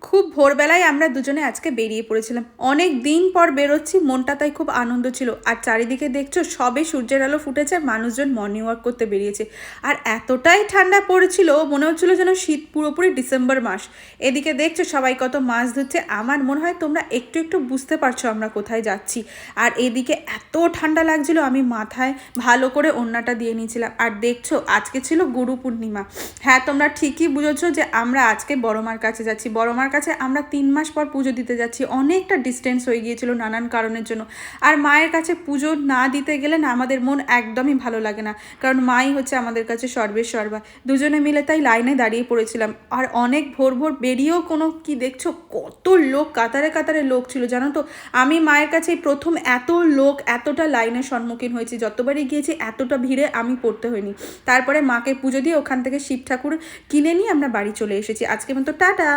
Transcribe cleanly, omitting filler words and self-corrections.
খুব ভোরবেলায় আমরা দুজনে আজকে বেরিয়ে পড়েছিলাম। অনেক দিন পর বেরোচ্ছি, মনটা তাই খুব আনন্দ ছিল। আর চারিদিকে দেখছো সবে সূর্যের আলো ফুটেছে, আর মানুষজন মর্নিং ওয়াক করতে বেরিয়েছে। আর এতটাই ঠান্ডা পড়েছিল, মনে হচ্ছিল যেন শীত পুরোপুরি ডিসেম্বর মাস। এদিকে দেখছো সবাই কত মাছ ধরছে। আমার মনে হয় তোমরা একটু একটু বুঝতে পারছো আমরা কোথায় যাচ্ছি। আর এদিকে এত ঠান্ডা লাগছিল, আমি মাথায় ভালো করে ওড়নাটা দিয়ে নিয়েছিলাম। আর দেখছো আজকে ছিল গুরু পূর্ণিমা। হ্যাঁ, তোমরা ঠিকই বুঝেছো যে আমরা আজকে বড় মার কাছে যাচ্ছি। বড় মার কাছে আমরা 3 মাস পর পুজো দিতে যাচ্ছি। অনেকটা ডিস্টেন্স হয়ে গিয়েছিল নানান কারণের জন্য। আর মায়ের কাছে পুজো না দিতে গেলে না আমাদের মন একদমই ভালো লাগে না, কারণ মাই হচ্ছে আমাদের কাছে সর্বের সর্বা। দুজনে মিলে তাই লাইনে দাঁড়িয়ে পড়েছিলাম। আর অনেক ভোর ভোর বেরিয়েও কোনো কি দেখছো কত লোক, কাতারে কাতারে লোক ছিল জানো তো। আমি মায়ের কাছে প্রথম এত লোক, এতটা লাইনের সম্মুখীন হয়েছি। যতবারই গিয়েছি এতটা ভিড়ে আমি পড়তে হয়নি। তারপরে মাকে পুজো দিয়ে ওখান থেকে শিব ঠাকুর কিনে নিয়ে আমরা বাড়ি চলে এসেছি। আজকের মতো টাটা।